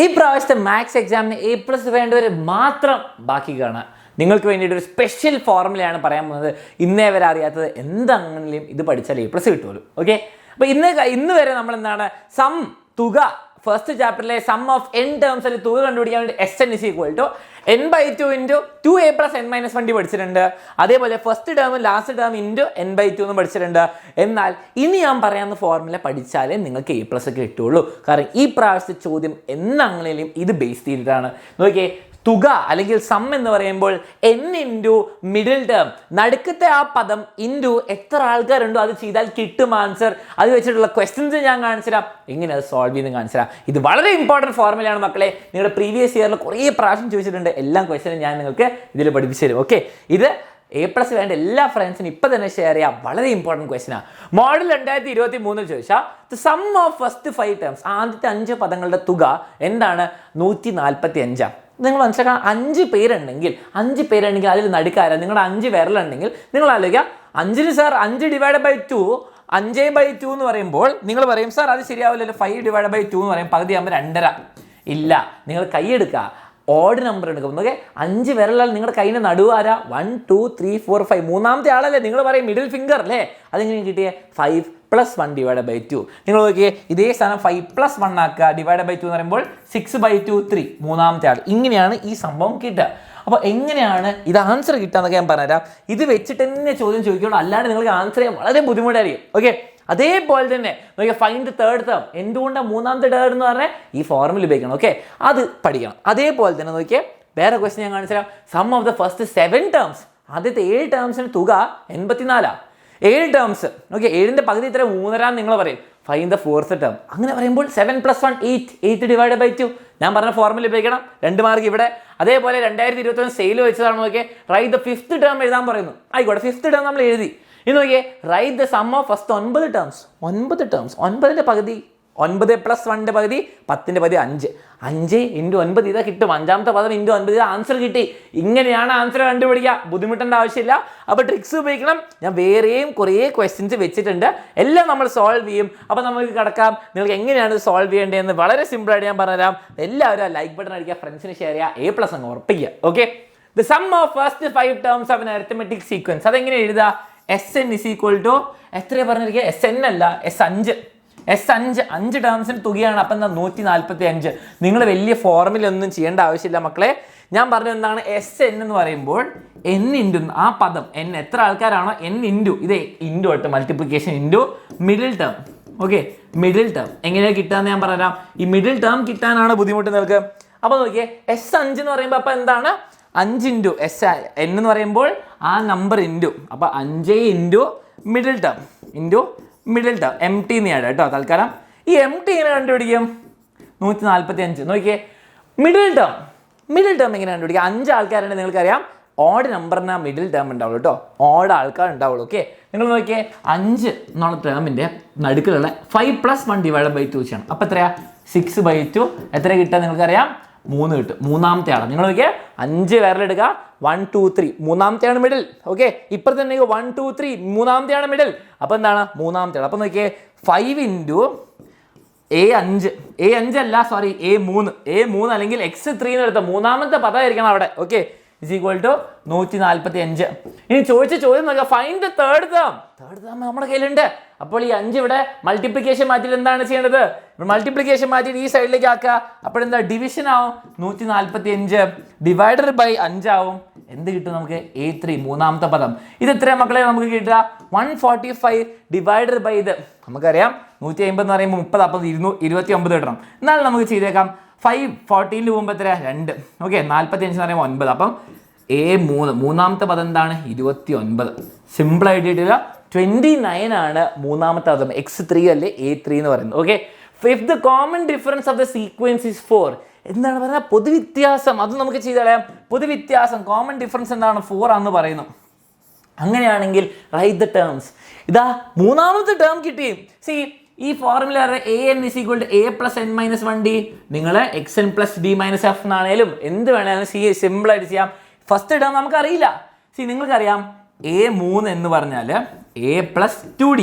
ഈ പ്രാവശ്യത്തെ മാത്സ് എക്സാമിന് A+ വേണ്ടവർ മാത്രം ബാക്കി കാണാം. നിങ്ങൾക്ക് വേണ്ടിയിട്ട് ഒരു സ്പെഷ്യൽ ഫോർമുലയാണ് പറയാൻ പോകുന്നത്. ഇന്നേ വരെ അറിയാത്തത് എന്താണെങ്കിലും ഇത് പഠിച്ചാൽ A+ കിട്ടുമല്ലോ. ഓക്കെ, അപ്പോൾ ഇന്ന് വരെ നമ്മൾ എന്താണ് തുക ഫസ്റ്റ് ചാപ്റ്ററിലെ സം ഓഫ് n ടേംസ് അല്ലെങ്കിൽ തുക കണ്ടുപിടിക്കാൻ വേണ്ടി Sn = n/2 × 2a + n-1 പഠിച്ചിട്ടുണ്ട്. അതേപോലെ first term last term × n/2 എന്ന് പഠിച്ചിട്ടുണ്ട്. എന്നാൽ ഇനി ഞാൻ പറയാവുന്ന ഫോർമുല പഠിച്ചാലേ നിങ്ങൾക്ക് A+ ഒക്കെ കിട്ടുള്ളൂ. കാരണം ഈ പ്രാവശ്യത്തെ ചോദ്യം എന്നാണെങ്കിലും ഇത് ബേസ് ചെയ്തിട്ടാണ്. നോക്കിയേ, തുക അല്ലെങ്കിൽ സം എന്ന് പറയുമ്പോൾ n × മിഡിൽ ടേം, നടുക്കത്തെ ആ പദം ഇൻറ്റു എത്ര ആൾക്കാരുണ്ടോ അത് ചെയ്താൽ കിട്ടും ആൻസർ. അത് വെച്ചിട്ടുള്ള ക്വസ്റ്റ്യൻസ് ഞാൻ കാണിച്ചുതരാം, എങ്ങനെ അത് സോൾവ് ചെയ്യുന്നത് കാണിച്ചുതരാം. ഇത് വളരെ ഇമ്പോർട്ടൻറ്റ് ഫോർമുലയാണ് മക്കളെ. നിങ്ങളുടെ പ്രീവിയസ് ഇയറിൽ കുറേ പ്രാവശ്യം ചോദിച്ചിട്ടുണ്ട്. എല്ലാ ക്വസ്റ്റ്യനും ഞാൻ നിങ്ങൾക്ക് ഇതിൽ പഠിപ്പിച്ചു തരും. ഓക്കെ, ഇത് A+ വേണ്ട എല്ലാ ഫ്രണ്ട്സിനും ഇപ്പം തന്നെ ഷെയർ ചെയ്യാം. വളരെ ഇമ്പോർട്ടൻറ്റ് ക്വസ്റ്റ്യനാണ്. മോഡൽ 2023 ചോദിച്ചാൽ the sum of first 5 terms, ആദ്യത്തെ 5 പദങ്ങളുടെ തുക എന്താണ്? 145. നിങ്ങൾ മനസ്സിലാക്കാം, 5 പേരുണ്ടെങ്കിൽ അതിൽ നടുക്കാര നിങ്ങളുടെ 5 വിരലുണ്ടെങ്കിൽ നിങ്ങൾ ആലോചിക്കുക, 5 സാർ 5 / 2 5/2 എന്ന് പറയുമ്പോൾ നിങ്ങൾ പറയും സാർ അത് ശരിയാവില്ലല്ലോ, 5/2 എന്ന് പറയും പകുതി ആകുമ്പോൾ 2.5. ഇല്ല, നിങ്ങൾ കൈയെടുക്കുക, ഓഡ് നമ്പർ എടുക്കും. ഓക്കെ, 5 വിരലാൽ നിങ്ങളുടെ കയ്യിൻ്റെ നടുവാര 1 2 3 4 5, മൂന്നാമത്തെ ആളല്ലേ നിങ്ങൾ പറയും മിഡിൽ ഫിംഗർ അല്ലേ. അതെങ്ങനെ കിട്ടിയേ? 5 + 1/2. നിങ്ങൾ നോക്കിയേ, ഇതേ സ്ഥാനം 5 + 1 ആക്കുക, /2 എന്ന് പറയുമ്പോൾ 6/2 3, മൂന്നാമത്തെ ആൾ. ഇങ്ങനെയാണ് ഈ സംഭവം കിട്ടുക. അപ്പോൾ എങ്ങനെയാണ് ഇത് ആൻസർ കിട്ടുക ഞാൻ പറഞ്ഞുതരാം. ഇത് വെച്ചിട്ട് തന്നെ ചോദ്യം ചോദിക്കുള്ളൂ, അല്ലാണ്ട് നിങ്ങൾക്ക് ആൻസർ ചെയ്യാൻ വളരെ ബുദ്ധിമുട്ടായിരിക്കും. ഓക്കെ, അതേപോലെ തന്നെ നോക്കിയാൽ ഫൈൻഡ് തേർഡ് ടേം, എന്തുകൊണ്ടാണ് മൂന്നാമത്തെ ടേം എന്ന് പറഞ്ഞാൽ ഈ ഫോർമുല ഉപയോഗിക്കണം. ഓക്കെ, അത് പഠിക്കണം. അതേപോലെ തന്നെ നോക്കിയാൽ വേറെ ക്വസ്റ്റ്യൻ ഞാൻ കാണിച്ചു തരാം. Sum of the first 7 terms, ആദ്യത്തെ 7 ടേംസിന് തുക 84. 7 ടേംസ്. ഓക്കെ, 7ന്റെ പകുതി ഇത്ര 3.5 നിങ്ങൾ പറയും. Find the fourth term. അങ്ങനെ പറയുമ്പോൾ 7 + 1 8 / 2. ഞാൻ പറഞ്ഞ ഫോർമുല ഉപയോഗിക്കണം. 2 മാർക്ക് ഇവിടെ. അതേപോലെ 2021 സെയിൽ വെച്ചതാണ്. നോക്കിയേ, റൈറ്റ് ദ 5th ടേം എഴുതാൻ പറയുന്നു. ആയിക്കോട്ടെ, 5th ടേം നമ്മൾ എഴുതി. ഇനി നോക്കിയേ, write the sum of first 9 terms. 9ന്റെ പകുതി 9 + 1ന്റെ പകുതി 10ന്റെ പകുതി 5. 5 × 9 ഇതാ കിട്ടും. 5ാമത്തെ പദം × 9 ഇതാ ആൻസർ കിട്ടി. ഇങ്ങനെയാണ് ആൻസർ കണ്ടുപിടിക്കുക. ബുദ്ധിമുട്ടേണ്ട ആവശ്യമില്ല. അപ്പോൾ ട്രിക്സ് ഉപയോഗിക്കണം. ഞാൻ വേറെയും കുറേ ക്വസ്റ്റ്യൻസ് വെച്ചിട്ടുണ്ട്, എല്ലാം നമ്മൾ സോൾവ് ചെയ്യും. അപ്പോൾ നമുക്ക് കിടക്കാം. നിങ്ങൾക്ക് എങ്ങനെയാണ് സോൾവ് ചെയ്യേണ്ടതെന്ന് വളരെ സിമ്പിളായിട്ട് ഞാൻ പറഞ്ഞുതരാം. എല്ലാവരും ലൈക്ക് ബട്ടൺ അടിക്കുക, ഫ്രണ്ട്സിന് ഷെയർ ചെയ്യുക, A+ അങ്ങ് ഉറപ്പിക്കുക. Okay, the sum of first 5 terms of an arithmetic sequence. അതെങ്ങനെ എഴുതുക? Sn = എത്രയാണ് പറഞ്ഞിരിക്കുക? Sn അല്ല, S5. 5 ടേംസിന് തുകയാണ്. അപ്പം എന്താ? 145. നിങ്ങൾ വലിയ ഫോർമുല ഒന്നും ചെയ്യേണ്ട ആവശ്യമില്ല മക്കളെ. ഞാൻ പറഞ്ഞു എന്താണ് Sn എന്ന് പറയുമ്പോൾ n × ആ പദം n എത്ര ആൾക്കാരാണോ n × ഇത് × multiplication × middle term. Okay, middle term എങ്ങനെയാണ് കിട്ടാന്ന് ഞാൻ പറഞ്ഞുതരാം. ഈ മിഡിൽ ടേം കിട്ടാനാണ് ബുദ്ധിമുട്ട് നിങ്ങൾക്ക്. അപ്പോൾ നോക്കിയേ, S5 എന്ന് പറയുമ്പോൾ അപ്പം എന്താണ്? 5 × Sn എന്ന് പറയുമ്പോൾ ആ നമ്പർ × അപ്പോൾ 5 × മിഡിൽ ടേം MT ആണ് കേട്ടോ തൽക്കാലം. ഈ MT എങ്ങനെ കണ്ടുപിടിക്കും? 145. നോക്കിയേ, മിഡിൽ ടേം എങ്ങനെ കണ്ടുപിടിക്കുക? 5 ആൾക്കാരുണ്ട്, നിങ്ങൾക്കറിയാം ഓഡ് നമ്പറിന് മിഡിൽ ടേം ഉണ്ടാവുള്ളൂ കേട്ടോ, ഓഡ് ആൾക്കാർ ഉണ്ടാവുള്ളൂ. ഓക്കെ, നിങ്ങൾ നോക്കിയേ, 5 എന്നുള്ള ടേമിൻ്റെ നടുക്കിലുള്ള 5 + 1/2 ചെയ്യണം. അപ്പോൾ എത്രയാ? 6/2. എത്ര കിട്ടുക നിങ്ങൾക്കറിയാം? 3 കിട്ടും. മൂന്നാമത്തെ ആളാണ്. നിങ്ങൾ നോക്കിയാൽ 5 വിരലെടുക്കുക, 1 2 3, മൂന്നാമത്തെയാണ് മിഡിൽ. ഓക്കെ, ഇപ്പുറത്ത് തന്നെ 1 2 3, മൂന്നാമത്തെയാണ് മിഡിൽ. അപ്പോൾ എന്താണ്? മൂന്നാമത്തെ ആൾ. അപ്പോൾ നോക്കിയേ, 5 × A5 അല്ല, സോറി, A3 അല്ലെങ്കിൽ X3 എന്ന് എടുത്ത മൂന്നാമത്തെ പദമായിരിക്കണം അവിടെ. ഓക്കെ, = 145. ഇനി ചോദിച്ച ചോദ്യം നോക്കുക, ഫൈൻഡ് ദ തേർഡ് ടേം. നമ്മുടെ കയ്യിലുണ്ട്. അപ്പോൾ ഈ 5 ഇവിടെ മൾട്ടിപ്ലിക്കേഷൻ മാറ്റിയിട്ട് എന്താണ് ചെയ്യേണ്ടത്? മൾട്ടിപ്ലിക്കേഷൻ മാറ്റിയിട്ട് ഈ സൈഡിലേക്ക് ആക്കുക. അപ്പോഴെന്താ? ഡിവിഷൻ ആവും. 145 / 5 ആവും. എന്ത് കിട്ടും നമുക്ക്? A3, മൂന്നാമത്തെ പദം. ഇത് എത്രയാണ് മക്കളെ നമുക്ക് കിട്ടുക? 145 / ഇത് നമുക്കറിയാം 150 എന്ന് പറയുമ്പോൾ 30, അപ്പോൾ 229 കിട്ടണം. എന്നാലും നമുക്ക് ചെയ്തേക്കാം. 5 14 പോകുമ്പോൾ എത്ര? 2. ഓക്കെ, 45 എന്ന് പറയുമ്പോൾ 9. അപ്പം A3, മൂന്നാമത്തെ പദം എന്താണ്? 29. സിമ്പിളായിട്ട് കിട്ടുക. 29 ആണ് മൂന്നാമത്തെ പദം. X3 അല്ലേ A3 എന്ന് പറയുന്നത്. Okay, if the common difference of the sequence is 4, എന്താണ് പറയുക? പൊതുവ്യത്യാസം. അത് നമുക്ക് ചെയ്ത് കളയാം. പൊതുവ്യത്യാസം, കോമൺ ഡിഫറൻസ് എന്താണ്? 4 ആണെന്ന് പറയുന്നു. അങ്ങനെയാണെങ്കിൽ റൈറ്റ് ദ ടേംസ്. ഇതാ മൂന്നാമത്തെ ടേം കിട്ടി. ഈ ഫോർമുല An = A + n-1d. നിങ്ങൾ xn + d - f എന്നാണേലും എന്ത് വേണേലും സിമ്പിളായിട്ട് ചെയ്യാം. ഫസ്റ്റ് ടേം നമുക്കറിയില്ല. നിങ്ങൾക്കറിയാം A3 എന്ന് പറഞ്ഞാൽ A + 2d.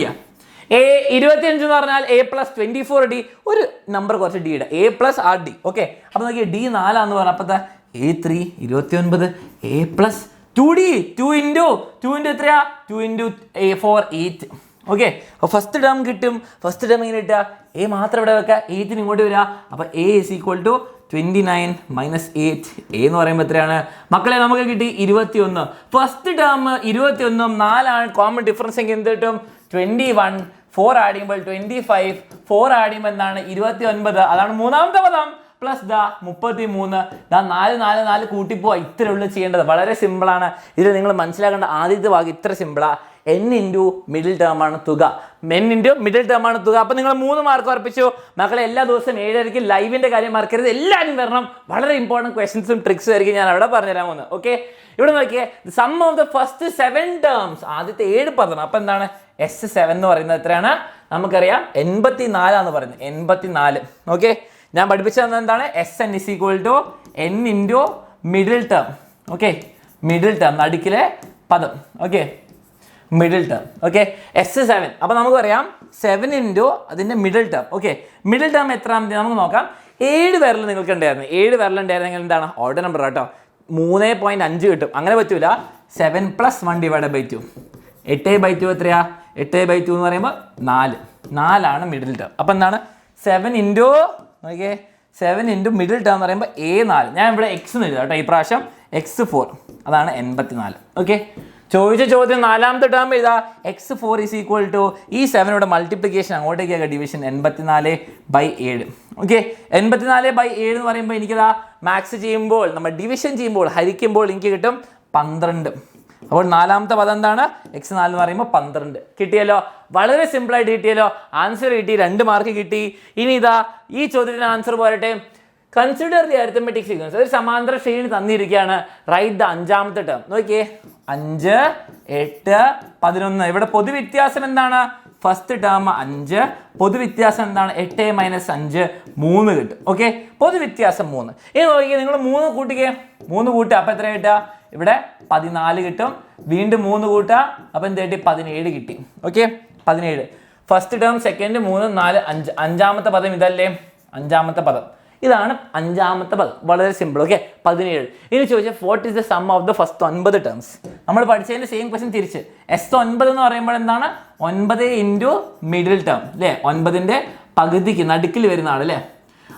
25 എന്ന് പറഞ്ഞാൽ എ പ്ലസ് 24 ഡി, ഒരു നമ്പർ കുറച്ച് ഡി ഇടാം, A plus R D. Okay, അപ്പോൾ നോക്കിയേ ഡി 4 പറഞ്ഞാൽ അപ്പോഴത്തെ A3 29, A plus 2D 2 into എത്രയാ 2 ഇൻറ്റു A4 8. ഓക്കെ, അപ്പോൾ ഫസ്റ്റ് ടേം കിട്ടും. ഫസ്റ്റ് ടേം എങ്ങനെ കിട്ടുക? എ മാത്രം ഇവിടെ വെക്കുക, 8 ഇങ്ങോട്ട് വരിക. അപ്പോൾ A is equal to 29 minus 8. A എന്ന് പറയുമ്പോൾ എത്രയാണ് മക്കളെ? നമുക്ക് കിട്ടി 21. ഫസ്റ്റ് ടേം 21, 4 കോമൺ ഡിഫറൻസ് എങ്കിൽ എന്ത് കിട്ടും? 21. 4 ആഡ് ചെയ്യുമ്പോൾ 25, 4 ആഡ് ചെയ്യുമ്പോൾ എന്താണ് 29. അതാണ് മൂന്നാമത്തെ പദം. പ്ലസ് 33. 4 കൂട്ടിപ്പോവാ. ഇത്ര ഉള്ളു ചെയ്യേണ്ടത്. വളരെ സിമ്പിളാണ്. ഇതിൽ നിങ്ങൾ മനസ്സിലാക്കേണ്ട ആദ്യത്തെ ഭാഗം ഇത്ര സിമ്പിളാ. n ഇൻറ്റു മിഡിൽ ടേം ആണ് തുക. n ഇൻറ്റു മിഡിൽ ടേം ആണ് തുക. അപ്പോൾ നിങ്ങൾ 3 മാർക്ക് ഉറപ്പിച്ചു. മക്കളെ എല്ലാ ദിവസവും 7:30 ലൈവിൻ്റെ കാര്യം മറക്കരുത്. എല്ലാവരും വരണം. വളരെ ഇമ്പോർട്ടൻറ്റ് ക്വസ്റ്റൻസും ട്രിക്സും ആയിരിക്കും ഞാൻ അവിടെ പറഞ്ഞുതരാൻ പോകുന്നത്. ഓക്കെ, ഇവിടെ നോക്കിയേ, sum of the first 7 terms, ആദ്യത്തെ 7 പദം. അപ്പോൾ എന്താണ് S7 എന്ന് പറയുന്നത് എത്രയാണ്? നമുക്കറിയാം 84 പറയുന്നത്. 84. ഓക്കെ, ഞാൻ പഠിപ്പിച്ചു തന്നത് എന്താണ്? Sn is equal to n into middle term. Okay, middle term നടുക്കിലെ പദം. Okay, middle term. Okay, S7. അപ്പോൾ നമുക്ക് പറയാം 7 ഇൻറ്റു അതിൻ്റെ middle term. Okay, middle term എത്രാമത്തെ നമുക്ക് നോക്കാം. 7 വിരൽ നിങ്ങൾക്ക് ഉണ്ടായിരുന്നു. 7 വിരൽ ഉണ്ടായിരുന്നെങ്കിൽ എന്താണ് ഓർഡർ നമ്പർ കേട്ടോ, 3.5 കിട്ടും. അങ്ങനെ പറ്റൂല. 7 + 1 ഡിവൈഡ് ബൈ 2. 8/2 എത്രയാ? 8/2 എന്ന് പറയുമ്പോൾ 4 മിഡിൽ ടേം. അപ്പോൾ എന്താണ് 7 into okay 7 into middle term എന്ന് പറയുമ്പോൾ A4. ഞാൻ ഇവിടെ എക്സ് എന്ന് എഴുതാം കേട്ടോ ഈ പ്രാവശ്യം. x4 അതാണ് 84. ഓക്കെ, ചോദിച്ച ചോദ്യം 4ാമത്തെ ടേം എഴുതാ. x4 ഇസ് ഈക്വൽ ടു ഈ 7 മൾട്ടിപ്ലിക്കേഷൻ അങ്ങോട്ടേക്ക് ഡിവിഷൻ 84/7. ഓക്കെ, 84/7 എന്ന് പറയുമ്പോൾ എനിക്കതാ മാത്സ് ചെയ്യുമ്പോൾ നമ്മൾ ഡിവിഷൻ ചെയ്യുമ്പോൾ ഹരിക്കുമ്പോൾ എനിക്ക് കിട്ടും 12. അപ്പോൾ 4ാമത്തെ പദം എന്താണ്? x4 എന്ന് പറയുമ്പോൾ 12. കിട്ടിയല്ലോ, വളരെ സിമ്പിളായിട്ട് കിട്ടിയല്ലോ. ആൻസർ കിട്ടി, 2 മാർക്ക് കിട്ടി. ഇനി ഇതാ ഈ ചോദ്യത്തിന് ആൻസർ പോരട്ടെ. Consider the arithmetic sequence. ഒരു സമാന്തര ശ്രേണി തന്നിരിക്കുകയാണ്. റൈറ്റ് ദ 5ാമത്തെ ടേം. നോക്കിയേ, 5, 8, 11. ഇവിടെ പൊതുവ്യത്യാസം എന്താണ്? ഫസ്റ്റ് ടേം 5, പൊതുവ്യത്യാസം എന്താണ്? 8 - 5 3 കിട്ടും. ഓക്കെ, പൊതുവ്യത്യാസം 3. ഇനി നോക്കിയേ, നിങ്ങൾ 3 കൂട്ടിക്കേ. 3 കൂട്ടുക, അപ്പോൾ എത്ര കിട്ടുക? ഇവിടെ 14 കിട്ടും. വീണ്ടും 3 കൂട്ടുക, അപ്പോൾ എന്ത് കിട്ടി? 17 കിട്ടി. ഓക്കെ, 17. First term, second, 3, 4, 5. 5ാമത്തെ പദം ഇതല്ലേ? 5ാമത്തെ പദം ഇതാണ് 5ാമത്തെ പദം. വളരെ സിമ്പിൾ. ഓക്കെ, 17. ഇനി ചോദിച്ചാൽ what is the sum of the first 9 terms? നമ്മൾ പഠിച്ചതിൻ്റെ സെയിം ക്വസ്റ്റൻ തിരിച്ച്. S9 എന്ന് പറയുമ്പോൾ എന്താണ്? 9 ഇൻറ്റു മിഡിൽ ടേം അല്ലേ? 9ന്റെ പകുതിക്ക് നടുക്കിൽ വരുന്ന ആൾ അല്ലേ?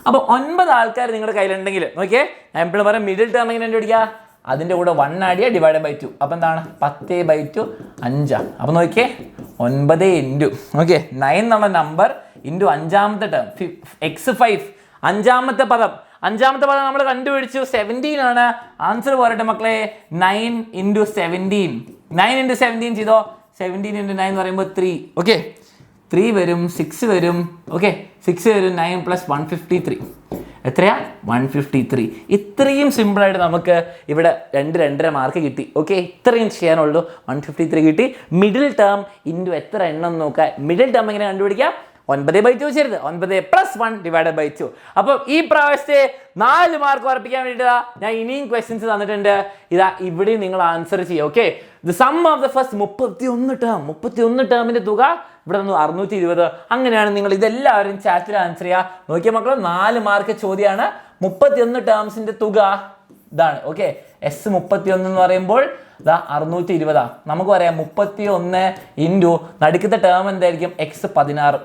അപ്പോൾ 9 ആൾക്കാർ നിങ്ങളുടെ കയ്യിലുണ്ടെങ്കിൽ നോക്കിയേ, ഞാൻ എപ്പോഴും പറയാം മിഡിൽ ടേം എങ്ങനെ കണ്ടുപിടിക്കുക? അതിൻ്റെ കൂടെ 1 ആഡ് ചെയ്യുക, ഡിവൈഡ് ബൈ 2. അപ്പോൾ എന്താണ് 10/2 5. അപ്പോൾ നോക്കിയേ 9 ഇൻറ്റു ഓക്കെ 9 എന്നുള്ള നമ്പർ ഇൻറ്റു 5ാമത്തെ ടേം x5. 5ാമത്തെ പദം നമ്മൾ കണ്ടുപിടിച്ചു 17 ആണ്. ആൻസർ പോരട്ടെ മക്കളെ, 9 ഇൻറ്റു 17. 9 ഇൻറ്റു 17 ചെയ്തോ. 17 ഇൻറ്റു 9 എന്ന് പറയുമ്പോൾ 3. ഓക്കെ, 3 വരും, 6 വരും. ഓക്കെ, 6 വരും, 9 + 153. എത്രയാ? 153. ഇത്രയും സിമ്പിളായിട്ട് നമുക്ക് ഇവിടെ 2.5 മാർക്ക് കിട്ടി. ഓക്കെ, ഇത്രയും ചെയ്യാനുള്ളൂ. 153 കിട്ടി. മിഡിൽ ടേം ഇൻറ്റു എത്ര എണ്ണം നോക്കുക. മിഡിൽ ടേം എങ്ങനെ കണ്ടുപിടിക്കാം? 9/2 ചെയ്യരുത്, 9 + 1 ഡിവൈഡ് ബൈ 2. അപ്പോൾ ഈ പ്രാവശ്യത്തെ 4 മാർക്ക് ഉറപ്പിക്കാൻ വേണ്ടിയിട്ടാ ഞാൻ ഇനിയും ക്വസ്റ്റ്യൻസ് തന്നിട്ടുണ്ട്. ഇതാ ഇവിടെയും നിങ്ങൾ ആൻസർ ചെയ്യുക. Okay, the sum of the first 31 ടേമിൻ്റെ തുക ഇവിടെ നിന്ന് 620. അങ്ങനെയാണ് നിങ്ങൾ ഇതെല്ലാവരും ചാറ്റിൽ ആൻസർ ചെയ്യുക. നോക്കിയ മക്കൾ, 4 മാർക്ക് ചോദ്യമാണ്. 31 ടേംസിൻ്റെ തുക ഇതാണ്. ഓക്കെ, S31 എന്ന് പറയുമ്പോൾ ഇതാ 620. നമുക്ക് പറയാം 31 ഇൻറ്റു നടുക്കത്തെ ടേം എന്തായിരിക്കും? x16.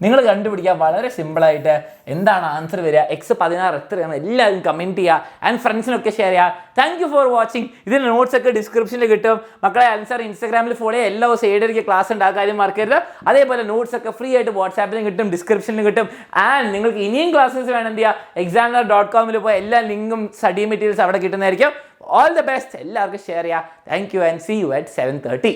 നിങ്ങൾ കണ്ടുപിടിക്കുക വളരെ സിമ്പിളായിട്ട്. എന്താണ് ആൻസർ വരിക? x16 എത്രയാണ്? എല്ലാവരും കമൻറ്റ് ചെയ്യുക ആൻഡ് ഫ്രണ്ട്സിനൊക്കെ ഷെയർ ചെയ്യുക. Thank you for watching. ഇതിൻ്റെ നോട്ട്സ് ഒക്കെ ഡിസ്ക്രിപ്ഷനിൽ കിട്ടും. മക്കളെ ആൻസർ ഇൻസ്റ്റാഗ്രാമിൽ ഫോളോ ചെയ്യുക. എല്ലാ ദിവസവും 7:30 ക്ലാസ് ഉണ്ട്, ആ കാര്യം മറക്കരുത്. അതേപോലെ നോട്ട്സ് ഒക്കെ ഫ്രീ ആയിട്ട് വാട്സാപ്പിലും കിട്ടും, ഡിസ്ക്രിപ്ഷനിലും കിട്ടും. ആൻഡ് നിങ്ങൾക്ക് ഇനിയും ക്ലാസ്സസ് വേണം എന്ത് ചെയ്യുക? examiner.com പോയി എല്ലാ ലിങ്കും സ്റ്റഡി മെറ്റീരിയൽസ് അവിടെ കിട്ടുന്നതായിരിക്കും. All the best. എല്ലാവർക്കും ഷെയർ ചെയ്യുക. Thank you and see you at 7:30.